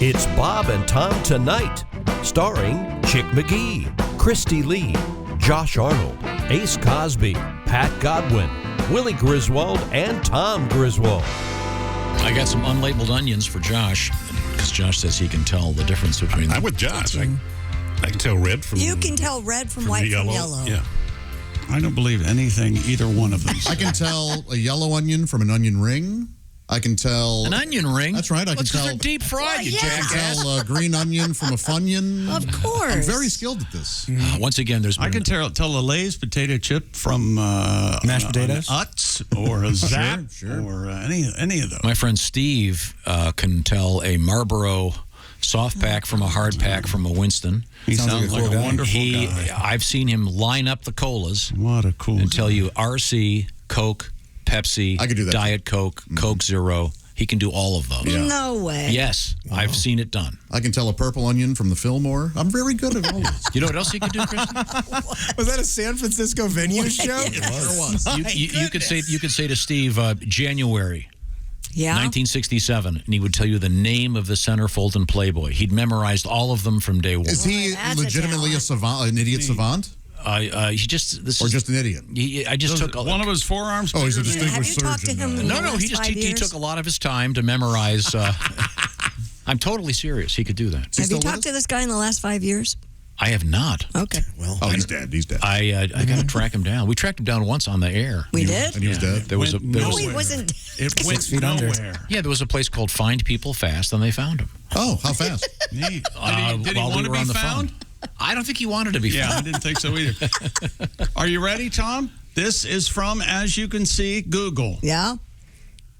It's Bob and Tom Tonight, starring Chick McGee, Christy Lee, Josh Arnold, Ace Cosby, Pat Godwin, Willie Griswold, and Tom Griswold. I got some unlabeled onions for Josh, because Josh says he can tell the difference between them. I'm with Josh. I can tell red from You can tell red from white from yellow. Yeah. I don't believe anything either one of them. I can tell a yellow onion from an onion ring. I can tell... An onion ring? That's right. I can tell... They're deep fried, you jackass. I can tell a green onion from a Funyun. Of course. I'm very skilled at this. Once again, there's been... I can tell a Lay's potato chip from... mashed potatoes? Utz or a Zap or any of those. My friend Steve can tell a Marlboro soft pack from a hard pack from a Winston. He sounds like a wonderful guy. I've seen him line up the colas. What a cool and tell you RC, Coke, Pepsi, I could do that Diet Coke, Coke Zero. He can do all of those. Yeah. No way. Yes, I've seen it done. I can tell a purple onion from the Fillmore. I'm very good at all this. You know what else he could do, Christy? Was that a San Francisco venue show? It was. You could say to Steve, January. Yeah. 1967, and he would tell you the name of the centerfold in Playboy. He'd memorized all of them from day one. Is he legitimately a savant, an idiot savant? He just or just an idiot? I just took one of his forearms. Oh, he's a distinguished Have you talked to surgeon. him? No, he took a lot of his time to memorize. I'm totally serious. He could do that. Have you talked to this guy in the last 5 years? I have not. Okay. Well, he's dead. He's dead. I got to track him down. We tracked him down once on the air. We did? And he was dead? There was No, he wasn't. It went 6 feet under. nowhere. Yeah, there was a place called Find People Fast, and they found him. Oh, how fast? Did he While want we to were be on the found? phone. I don't think he wanted to be Yeah, I found. didn't think so either. Are you ready, Tom? This is from, as you can see, Google. Yeah?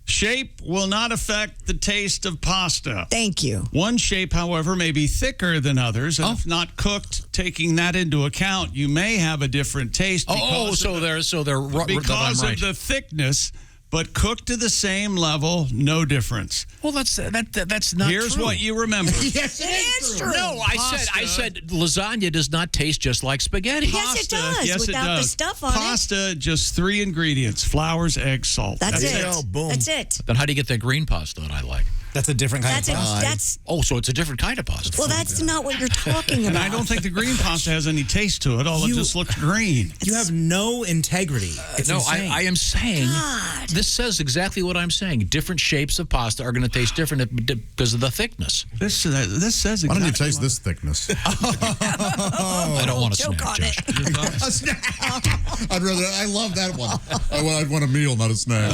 Shape will not affect the taste of pasta. Thank you. One shape, however, may be thicker than others, and if not cooked, taking that into account, you may have a different taste. Because of the thickness, but cooked to the same level, no difference. Well, that's not Here's true. what you remember. Yes, it is true. No, I said lasagna does not taste just like spaghetti. Yes, it does. Yes, without it does. the stuff on Pasta, just 3 ingredients: flours, eggs, salt. That's it. Oh, boom. That's it. Then how do you get that green pasta that I like? That's a different kind of pasta. That's Oh, so it's a different kind of pasta. well, that's not what you're talking about. And I don't think the green pasta has any taste to it. All it just looks green. You have no integrity. It's No, insane. I am saying, God. this says exactly what I'm saying. Different shapes of pasta are going to taste different because of the thickness. This says exactly. Why don't you taste this thickness? I don't want to Choke snack, on Josh. it. I love that one. I'd want a meal, not a snack.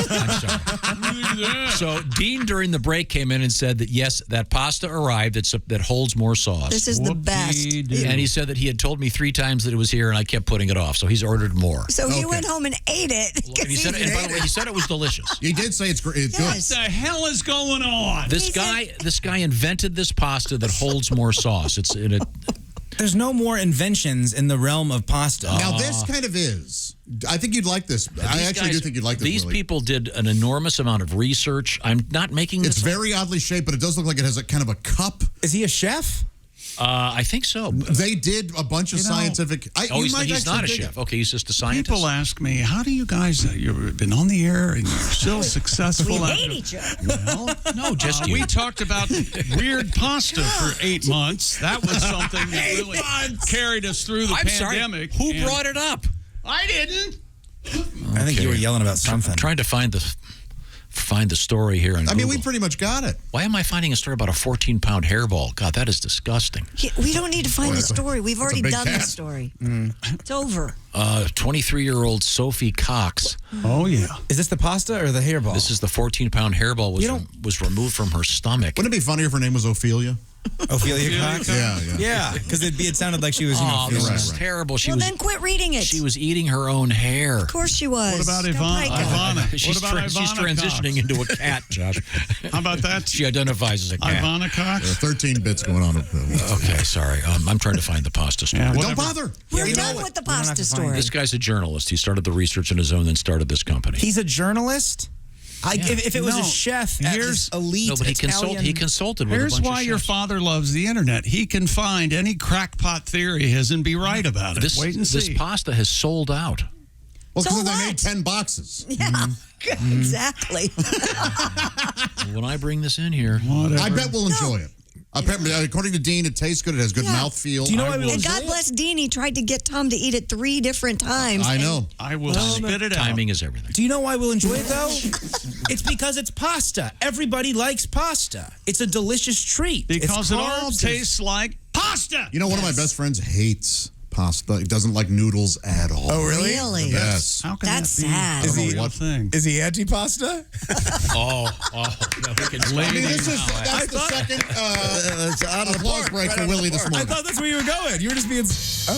I'm sorry. So Dean, during the break, came in and said that, yes, that pasta arrived that holds more sauce. This is the best. Whoopie-doo. And he said that he had told me 3 times that it was here, and I kept putting it off. So he's ordered more. So he went home and ate it. And he said, and by the way, he said it was delicious. You did say it's good. Yes. What the hell is going on? This guy invented this pasta that holds more sauce. It's in it. There's no more inventions in the realm of pasta. Now, this kind of is. I think you'd like this. I actually do think you'd like this. These Willie. people did an enormous amount of research. I'm not making this It's very oddly shaped, but it does look like it has a kind of a cup. Is he a chef? I think so. They did a bunch of scientific. He's not a chef. Okay, he's just a scientist. People ask me, how do you guys, you've been on the air and you're still successful. We hate each other. Well, No, just you. we talked about weird pasta for 8 months. That was something that really carried us through the pandemic. Sorry. Who brought it up? I didn't. I think you were yelling about something. I'm trying to find the story here on Google. we pretty much got it. Why am I finding a story about a 14-pound hairball? God, that is disgusting. We don't need to find the story. We've already big done the cat. story. It's over. 23-year-old Sophie Cox. Oh, yeah. Is this the pasta or the hairball? This is the 14-pound hairball was removed from her stomach. Wouldn't it be funnier if her name was Ophelia? Ophelia Cox? Yeah. Yeah, because it sounded like she was, Oh, this feeling is right. terrible. Then quit reading it. She was eating her own hair. Of course she was. What about Go Ivana? Pica. She's transitioning into a cat, Josh. How about that? She identifies as a cat. Ivana Cox? 13 bits going on. Okay, sorry. I'm trying to find the pasta story. Yeah, Don't bother. We're done with the pasta story. This guy's a journalist. He started the research on his own, then started this company. He's a journalist? If it was No. a chef at this elite No, but he Italian... consulted with a Here's bunch why of your chefs. father loves the internet. He can find any crackpot theory his and be right about it. Wait and This see. pasta has sold out. Well, So because they what? made 10 boxes. Yeah. Exactly. When I bring this in here, I bet we'll enjoy it. Apparently, according to Dean, it tastes good. It has good mouthfeel. Do you know why we And God bless Dean, he tried to get Tom to eat it 3 different times. I know. I will spit it out. timing is everything. Do you know why we'll enjoy it, though? It's because it's pasta. Everybody likes pasta. It's a delicious treat. Because it all carbs. tastes like pasta. You know, one of my best friends hates pasta. He doesn't like noodles at all. Oh, really? Really? Yes. How can That's that be? sad. I don't Is he- know what thing. Is he anti-pasta? No, we can I mean, that's the second applause break for Willie this I morning. thought that's where you were going. You were just being...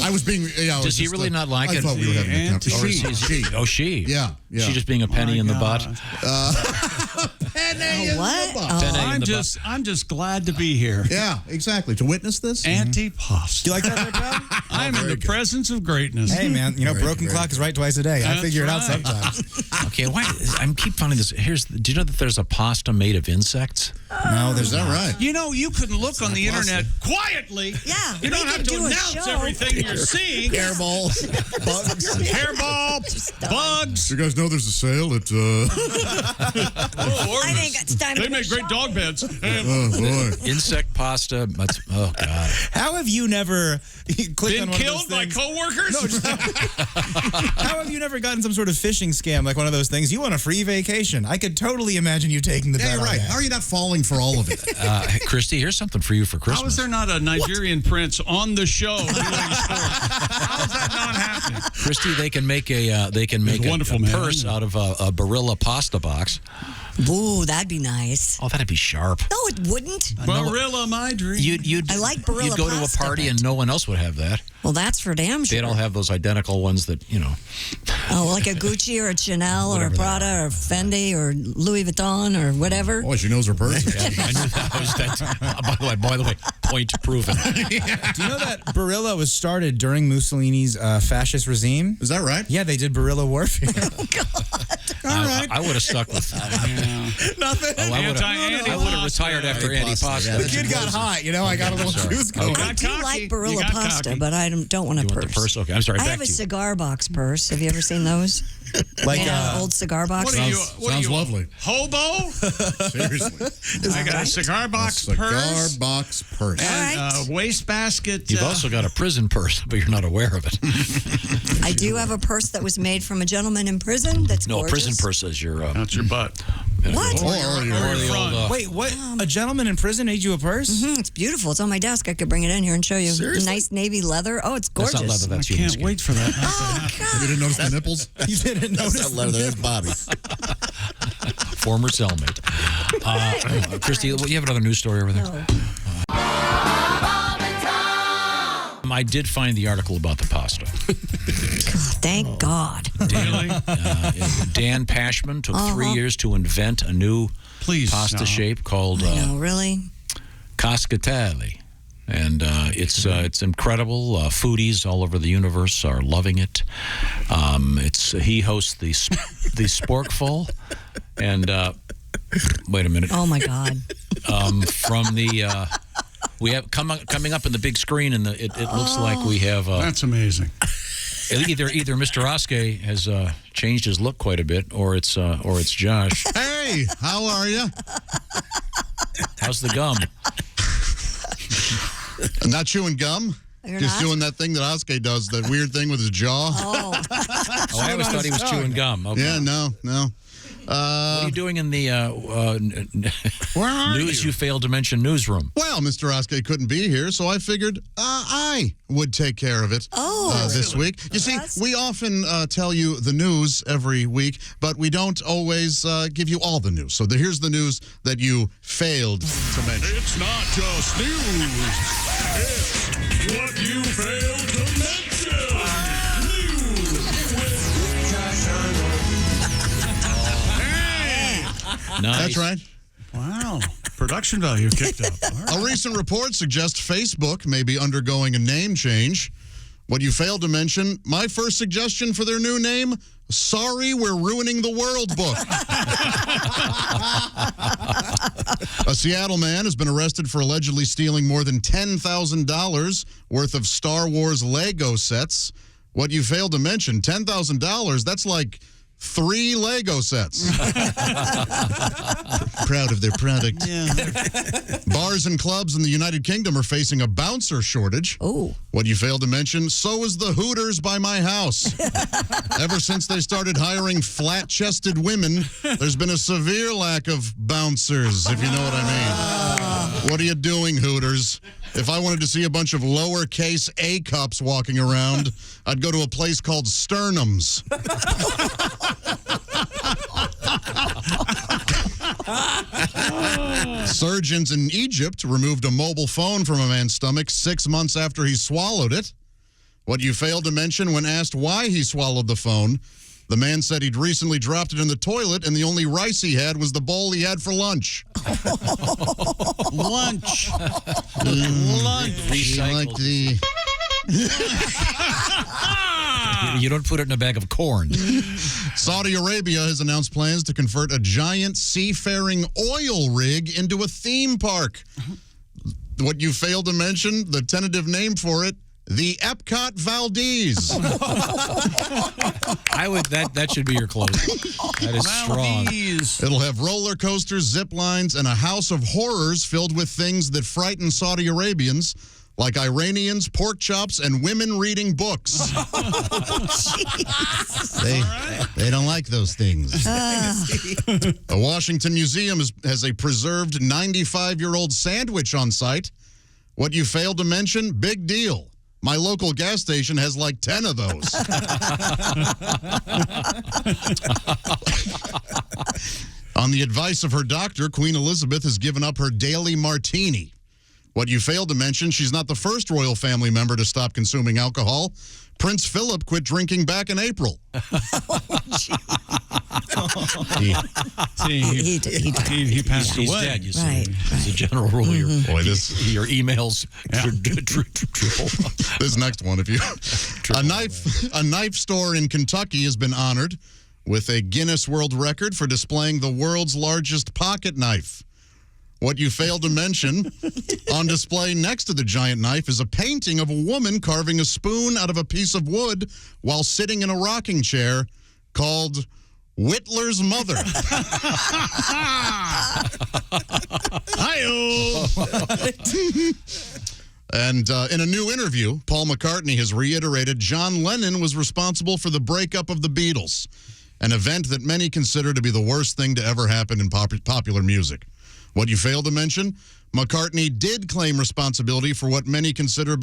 I was being. Does he really not like I it? thought we were having a Anti- conversation. She. Oh, she. Yeah. She just being a penny in the butt. What? Penny in the butt. I'm just glad to be here. Yeah, exactly. To witness this. Anti-pasta. Do you like that there, pal? I'm in the presence of greatness. Hey, man, you know, broken clock is right twice a day. I That's figure it out right. sometimes. Okay, why? I keep finding this. Do you know that there's a pasta made of insects? No, there's Is that right? You know, you can look on the internet quietly. Yeah, You don't we have could to do a announce show. everything you're seeing. Hairballs. Bugs. Hairball, bugs. You guys know there's a sale at. Oh, I think it's time to they go make great dog shopping. beds. Oh boy. Insect pasta. Oh, God. How have you never clicked Been on one killed of those by things? coworkers? How have you never gotten some sort of phishing scam like one of those things? You want a free vacation? I could totally imagine you taking the Yeah, bet you're on right. that. How are you not falling for all of it? Hey, Christy, here's something for you for Christmas. How is there not a Nigerian prince on the show doing sports? How is that not happening? Christy, they can make a wonderful, a man. purse out of a Barilla pasta box. Ooh, that'd be nice. Oh, that'd be sharp. No, it wouldn't. Barilla, my dream. You'd I like Barilla You'd go to a pasta, party but- and no one else would have that. Well, that's for damn sure. They'd all have those identical ones that, you know. Oh, like a Gucci or a Chanel or a Whatever they Prada or Fendi or Louis Vuitton or whatever. Boy, she knows her person. Yeah, I knew that was that. By the way, point proven. Do you know that Barilla was started during Mussolini's fascist regime? Is that right? Yeah, they did guerrilla warfare. I would have stuck with. Nothing. Oh, I would have retired after Andy Pasta. The kid got hot, you know. I got a little juice going. Okay. I do cocky. like You Barilla got pasta, cocky. but I don't want a You purse. want the purse? Okay, I'm sorry. I Back have a to you. cigar box purse. Have you ever seen those? Like Old cigar box. What are you? Sounds- What are sounds you, lovely. Hobo? Seriously. I got a cigar box Cigar purse box purse. and All right. a wastebasket. You've also got a prison purse, but you're not aware of it. I do have a purse that was made from a gentleman in prison. That's No, a gorgeous. prison purse is your. That's your butt. What? Or Or the front. old. Wait, what? A gentleman in prison made you a purse? It's beautiful. It's on my desk. I could bring it in here and show you. Seriously? Nice navy leather. Oh, it's That's gorgeous. not leather. That's I human can't skin. wait for that. Oh You God! didn't notice the nipples? You didn't notice. That's body. Former cellmate. Christy, you have another news story over there? I did find the article about the pasta. Thank God. Really? Dan Pashman took 3 years to invent a new Please pasta stop. shape called No, really. cascatelli. And it's incredible. Foodies all over the universe are loving it. He hosts the Sporkful, and wait a minute. Oh my God. From the we have coming up in the big screen, and it looks like we have That's amazing. either Mr. Oskay has changed his look quite a bit, or it's Josh. Hey, how are you? How's the gum? Not chewing gum? You're Just not? doing that thing that Oskay does, that weird thing with his jaw. Oh, Oh, I always thought he was chewing gum. Okay. Yeah, no. What are you doing in the Where are news you failed to mention newsroom? Well, Mr. Oskay couldn't be here, so I figured I would take care of it this week. You see, Yes. we often tell you the news every week, but we don't always give you all the news. So here's the news that you failed to mention. It's not just news. It's what you failed to mention. News with Josh Arnold. Nice. That's right. Wow. Production value kicked up. All right. A recent report suggests Facebook may be undergoing a name change. What you failed to mention, my first suggestion for their new name, Sorry We're Ruining the World book. A Seattle man has been arrested for allegedly stealing more than $10,000 worth of Star Wars Lego sets. What you failed to mention, $10,000, that's like 3 Lego sets. Proud of their product. Yeah. Bars and clubs in the United Kingdom are facing a bouncer shortage. Oh. What you failed to mention, so is the Hooters by my house. Ever since they started hiring flat-chested women, there's been a severe lack of bouncers, if you know what I mean. What are you doing, Hooters? If I wanted to see a bunch of lowercase A cups walking around, I'd go to a place called Sternums. Surgeons in Egypt removed a mobile phone from a man's stomach 6 months after he swallowed it. What you failed to mention when asked why he swallowed the phone, the man said he'd recently dropped it in the toilet and the only rice he had was the bowl he had for lunch. Lunch. He liked the... You don't put it in a bag of corn. Saudi Arabia has announced plans to convert a giant seafaring oil rig into a theme park. What you failed to mention, the tentative name for it, the Epcot Valdez. That should be your closing. That is strong. It'll have roller coasters, zip lines, and a house of horrors filled with things that frighten Saudi Arabians, like Iranians, pork chops, and women reading books. They don't like those things. A Washington museum has a preserved 95-year-old sandwich on site. What you failed to mention, big deal. My local gas station has like 10 of those. On the advice of her doctor, Queen Elizabeth has given up her daily martini. What you failed to mention, she's not the first royal family member to stop consuming alcohol. Prince Philip quit drinking back in April. He passed He's away. dead, you see. Right, As a general rule, your emails triple. This next one, if you... A knife store in Kentucky has been honored with a Guinness World Record for displaying the world's largest pocket knife. What you failed to mention, on display next to the giant knife is a painting of a woman carving a spoon out of a piece of wood while sitting in a rocking chair called Whittler's Mother. And in a new interview, Paul McCartney has reiterated John Lennon was responsible for the breakup of the Beatles, an event that many consider to be the worst thing to ever happen in popular music. What you failed to mention, McCartney did claim responsibility for what many consider to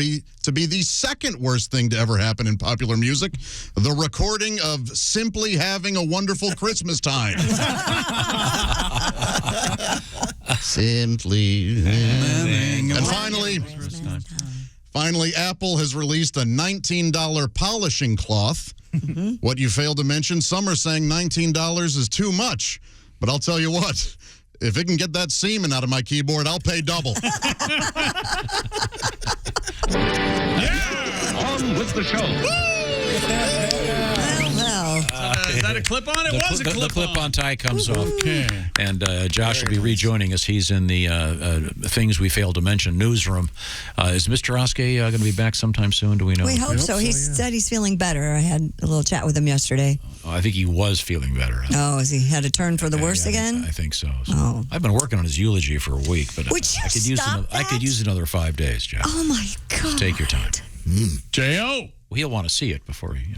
be the second worst thing to ever happen in popular music, the recording of Simply Having a Wonderful Christmas Time. Simply having a wonderful Christmas time. Finally, Apple has released a $19 polishing cloth. What you failed to mention, some are saying $19 is too much, but I'll tell you what. If it can get that semen out of my keyboard, I'll pay double. On with the show. Is that a clip-on? It was a clip-on. The clip-on tie comes off. Okay. And Josh will be rejoining us. He's in the Things We Failed to Mention newsroom. Is Mr. Oskay going to be back sometime soon? Do we know? We hope so. He said he's feeling better. I had a little chat with him yesterday. I think he was feeling better. Oh, has he had a turn for the worse again? I think so. Oh. I've been working on his eulogy for a week, but Would you I could use another 5 days, Jeff. Oh, my God. Just take your time. J.O. Well, he'll want to see it before he,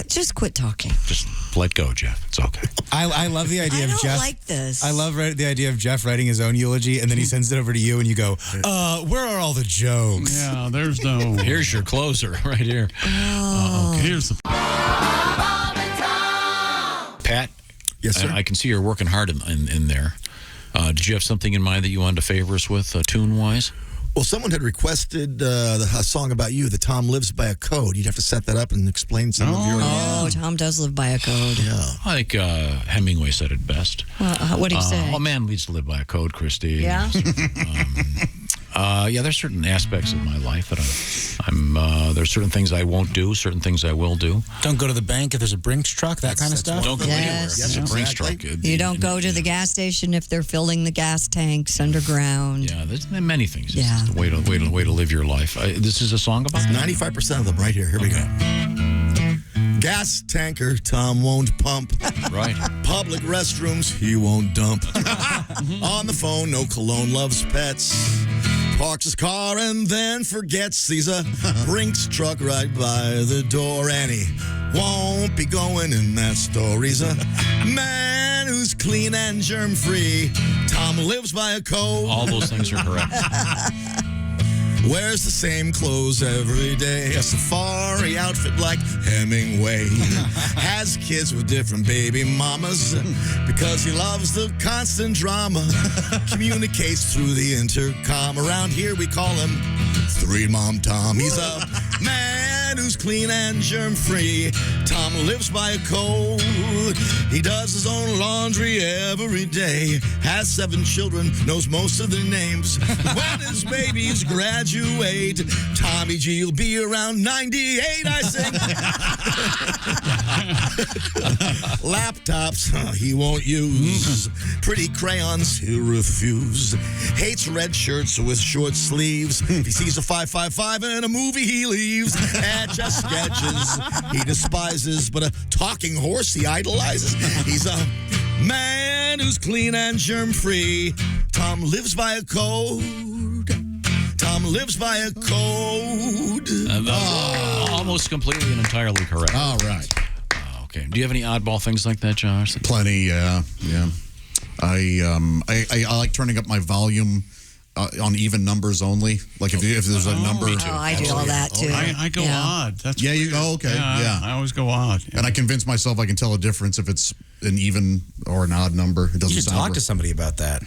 Just quit talking. Just let go, Jeff. It's okay. I love the idea I of don't Jeff. like this. I love the idea of Jeff writing his own eulogy, and then he sends it over to you, and you go, where are all the jokes? Yeah, there's no... Here's your closer right here. Okay, here's the... Pat? Yes, sir. I can see you're working hard in there. Did you have something in mind that you wanted to favor us with, tune-wise? Well, someone had requested a song about you, the Tom Lives by a Code. You'd have to set that up and explain some of your... Oh, Tom does live by a code. Yeah. I think Hemingway said it best. Well, what do you say? A man needs to live by a code, Christy. Yeah? Yeah, there's certain aspects of my life that there's certain things I won't do, certain things I will do. Don't go to the bank if there's a Brinks truck, that kind of stuff. Don't go anywhere. Yes. It's a Brinks truck. You don't go to the gas station if they're filling the gas tanks underground. Yeah, there's many things. Yeah. It's just the way to live your life. This is a song about that? 95% of them right here. Here we go. Gas tanker, Tom won't pump. Right. Public restrooms, he won't dump. On the phone, no cologne, loves pets. Parks his car and then forgets. Sees a Brinks truck right by the door, and he won't be going in that store. He's a man who's clean and germ-free. Tom lives by a code. All those things are correct. Wears the same clothes every day. A safari outfit like Hemingway. Has kids with different baby mamas because he loves the constant drama. Communicates through the intercom. Around here we call him Three Mom Tom. He's a man who's clean and germ-free. Tom lives by a code. He does his own laundry every day. Has 7 children, knows most of their names. When his babies graduate, Tommy G will be around 98, I sing. Laptops, he won't use. Pretty crayons, he'll refuse. Hates red shirts with short sleeves. If he sees a 555 in a movie, he leaves. And just sketches he despises, but a talking horse he idolizes. He's a man who's clean and germ-free. Tom lives by a code. Tom lives by a code. Almost completely and entirely correct. All right. Okay. Do you have any oddball things like that, Josh? Plenty, yeah. I like turning up my volume on even numbers only. Like if there's a number. Oh, I do all that too. I go odd. That's yeah, weird. okay. Yeah. I always go odd. Yeah. And I convince myself I can tell a difference if it's an even or an odd number. It doesn't You should sound talk right. to somebody about that.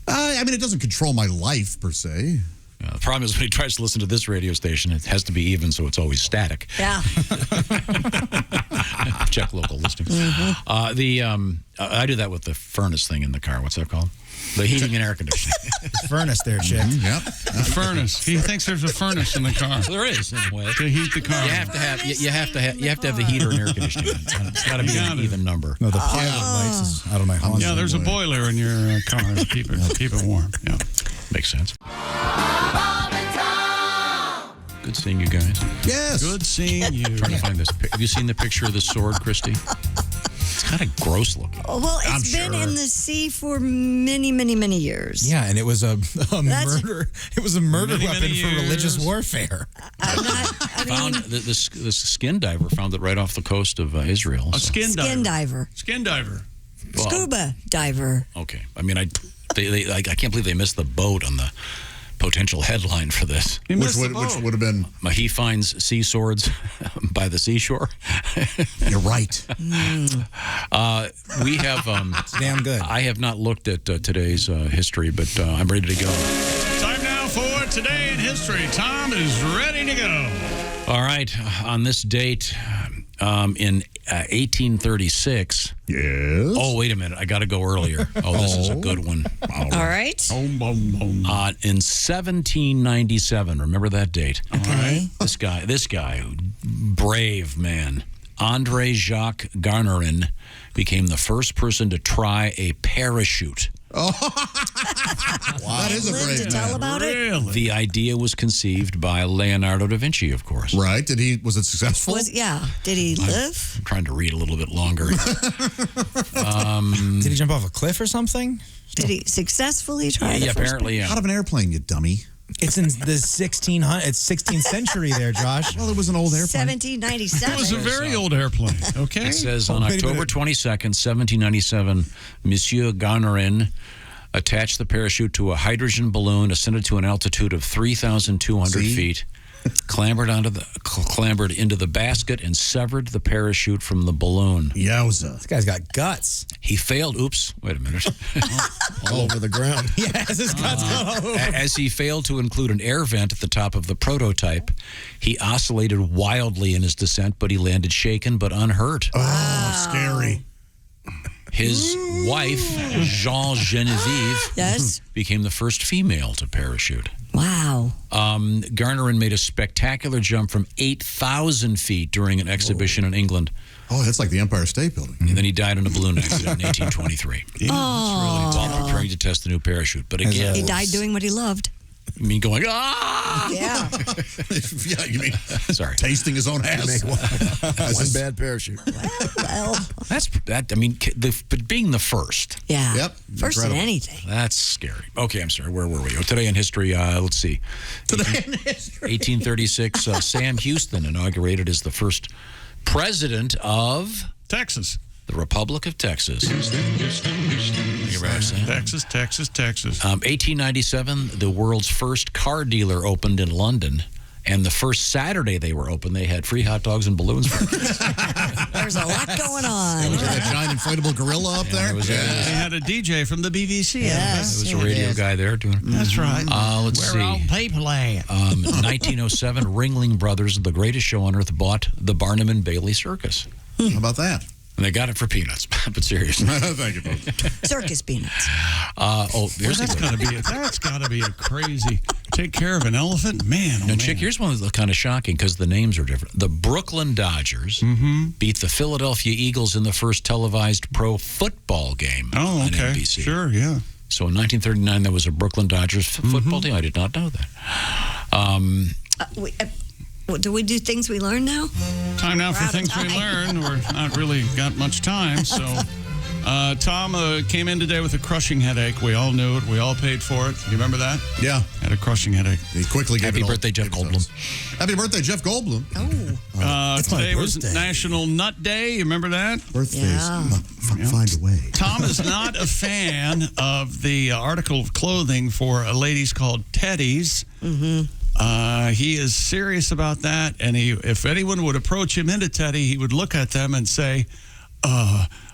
I mean, it doesn't control my life per se. The problem is when he tries to listen to this radio station, it has to be even, so it's always static. Yeah. Check local listings. I do that with the furnace thing in the car. What's that called? The heating and air conditioning. Furnace there, chick. Yep. A furnace. He thinks there's a furnace in the car There is, in a way. to heat the car. You have to have the heater and air conditioning. It's got to be an even number. No, the pilot lights is out of my home. Yeah, there's a boiler in your car to keep it warm. Yeah. Makes sense. Good seeing you guys. Yes. Good seeing you. Trying to find this. Have you seen the picture of the sword, Christy? It's kind of gross looking. Oh, well, it's been in the sea for many, many, many years. Yeah, and it was a murder. It was a murder Many, weapon many for religious years. warfare. Found the skin diver found it right off the coast of Israel. A skin diver. Skin diver. Skin diver. Well, Scuba diver. Okay. I mean, I can't believe they missed the boat on the potential headline for this. Which would have been. He finds sea swords by the seashore. You're right. We have. It's damn good. I have not looked at today's history, but I'm ready to go. Time now for Today in History. Tom is ready to go. All right. On this date, in 1836. Yes. Oh, wait a minute. I got to go earlier. Oh, this is a good one. All right. Boom, boom, boom. In 1797, remember that date? Okay. This guy, brave man, André Jacques Garnerin, became the first person to try a parachute. Wow. That is a Live brave to tell man. about it. Really? The idea was conceived by Leonardo da Vinci, of course. Right. Was it successful? Did he live? I'm trying to read a little bit longer. Did he jump off a cliff or something? Did he successfely try? Yeah, apparently, yeah. Out of an airplane, you dummy. It's in the 16th century there, Josh. Well, it was an old airplane. 1797. It was a very old airplane, okay? It says Oh, on wait a October minute. 22nd, 1797, Monsieur Garnerin attached the parachute to a hydrogen balloon, ascended to an altitude of 3,200 See? feet, clambered into the basket, and severed the parachute from the balloon. Yowza. This guy's got guts. He failed. Oops, wait a minute. all over the ground. Yes, his guts got all over. As he failed to include an air vent at the top of the prototype, he oscillated wildly in his descent, but he landed shaken but unhurt. Oh, scary. His wife, Jean Genevieve, Yes. became the first female to parachute. Wow. Garnerin made a spectacular jump from 8,000 feet during an exhibition in England, Oh, that's like the Empire State Building. and then he died in a balloon accident in 1823 while preparing to test the new parachute. But again, He died doing what he loved. I mean, going, ah! Yeah. Yeah, you mean Sorry. tasting his own ass? One bad parachute. Well. That's that. I mean, but being the first. Yeah. Yep. First in Incredible. anything. That's scary. Okay, I'm sorry. Where were we? Oh, today in history, let's see. Today in history. 1836, Sam Houston inaugurated as the first president of Texas. the Republic of Texas. You remember Sam? Texas. 1897, the world's first car dealer opened in London. And the first Saturday they were open, they had free hot dogs and balloons for kids. There's a lot going on. Was that giant inflatable gorilla up there? there was They had a DJ from the BBC. Yes. There was a radio guy there doing. That's right. Let's see. Where all people at? 1907, Ringling Brothers, the greatest show on earth, bought the Barnum and Bailey Circus. How about that? And they got it for peanuts. But seriously. Thank you, folks. Circus peanuts. Here's That's got to be a crazy. Take care of an elephant, man. Oh, Now, man. Chick, here's one that's kind of shocking because the names are different. The Brooklyn Dodgers beat the Philadelphia Eagles in the first televised pro football game on okay. NBC. Sure, yeah. So in 1939, there was a Brooklyn Dodgers football team. I did not know that. Do we do things we learn now? Time now for We're out of things we time. learn. We're not really got much time, so Tom came in today with a crushing headache. We all knew it. We all paid for it. You remember that? Yeah. Had a crushing headache. He quickly gave Happy it all- birthday, Jeff gave it Goldblum. us. Happy birthday, Jeff Goldblum. Oh. It's my Today was birthday. National Nut Day. You remember that? Birthdays. Yeah. Find a way. Tom is not a fan of the article of clothing for ladies called Teddies. He is serious about that, and if anyone would approach him into Teddy, he would look at them and say,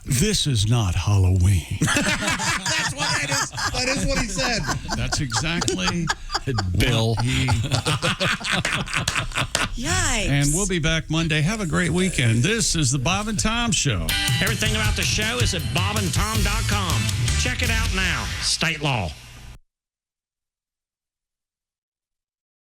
this is not Halloween. That's what that is. That is what he said. That's exactly Bill. Yikes. And we'll be back Monday. Have a great weekend. This is the Bob and Tom Show. Everything about the show is at bobandtom.com. Check it out now. State law.